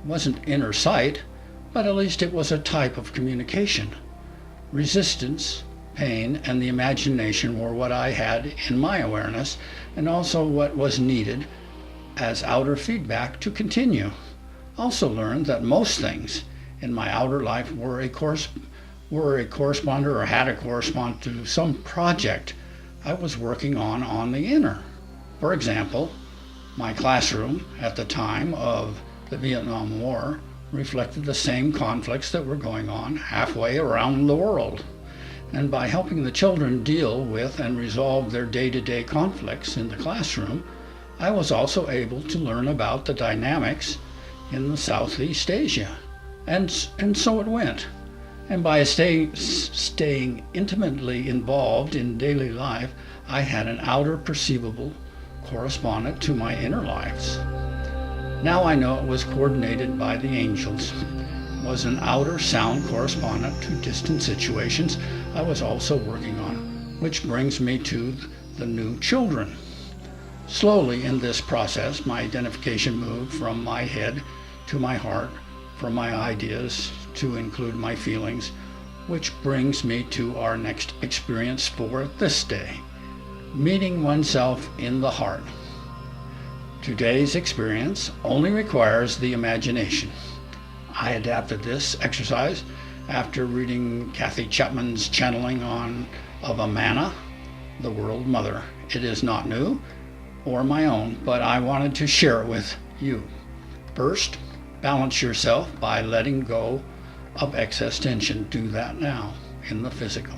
It wasn't inner sight, but at least it was a type of communication. Resistance, pain, and the imagination were what I had in my awareness, and also what was needed as outer feedback to continue. Also learned that most things in my outer life were a corresponder or had to correspond to some project I was working on the inner. For example, my classroom at the time of the Vietnam War reflected the same conflicts that were going on halfway around the world. And by helping the children deal with and resolve their day-to-day conflicts in the classroom, I was also able to learn about the dynamics in the Southeast Asia. And so it went. And by staying intimately involved in daily life, I had an outer perceivable correspondent to my inner lives. Now I know it was coordinated by the angels. It was an outer sound correspondent to distant situations I was also working on, which brings me to the new children. Slowly in this process, my identification moved from my head to my heart, from my ideas to include my feelings, which brings me to our next experience for this day, meeting oneself in the heart. Today's experience only requires the imagination. I adapted this exercise after reading Kathy Chapman's channeling of Amana, the World Mother. It is not new or my own, but I wanted to share it with you. First, balance yourself by letting go of excess tension. Do that now in the physical.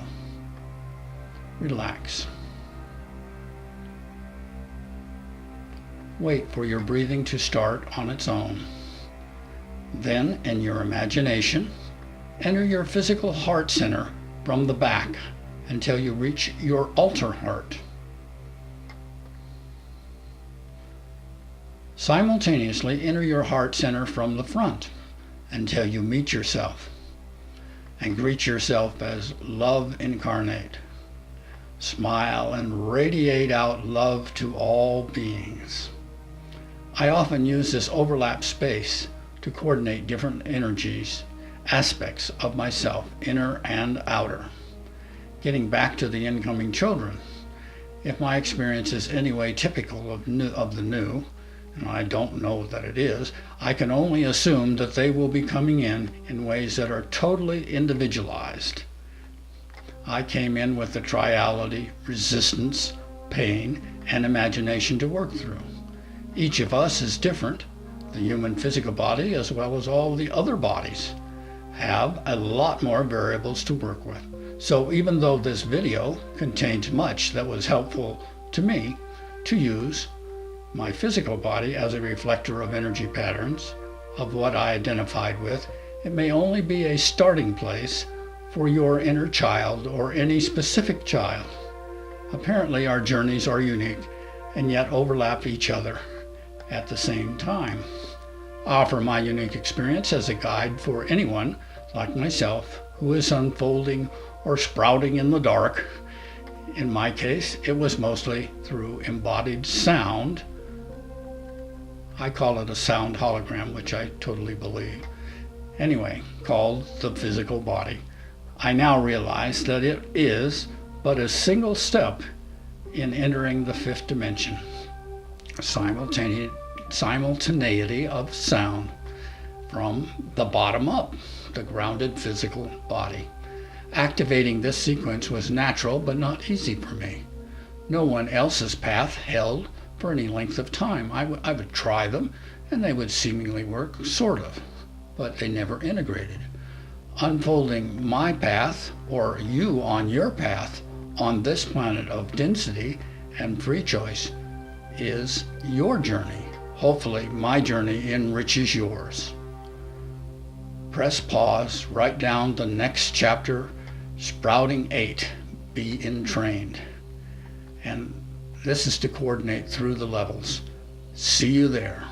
Relax. Wait for your breathing to start on its own. Then, in your imagination, enter your physical heart center from the back until you reach your altar heart. Simultaneously, enter your heart center from the front until you meet yourself and greet yourself as love incarnate. Smile and radiate out love to all beings. I often use this overlap space to coordinate different energies, aspects of myself, inner and outer. Getting back to the incoming children, if my experience is anyway typical of the new, and I don't know that it is, I can only assume that they will be coming in ways that are totally individualized. I came in with the triality, resistance, pain, and imagination to work through. Each of us is different. The human physical body, as well as all the other bodies, have a lot more variables to work with. So even though this video contains much that was helpful to me to use my physical body as a reflector of energy patterns, of what I identified with, it may only be a starting place for your inner child or any specific child. Apparently our journeys are unique and yet overlap each other at the same time. I offer my unique experience as a guide for anyone like myself who is unfolding or sprouting in the dark. In my case, it was mostly through embodied sound. I call it a sound hologram, which I totally believe. Anyway, called the physical body. I now realize that it is but a single step in entering the fifth dimension. Simultaneity of sound from the bottom up, the grounded physical body. Activating this sequence was natural but not easy for me. No one else's path held for any length of time. I would try them and they would seemingly work, sort of, but they never integrated. Unfolding my path, or you on your path, on this planet of density and free choice, is your journey. Hopefully my journey enriches yours. Press pause, write down the next chapter, Sprouting 8, Be Entrained. And this is to coordinate through the levels. See you there.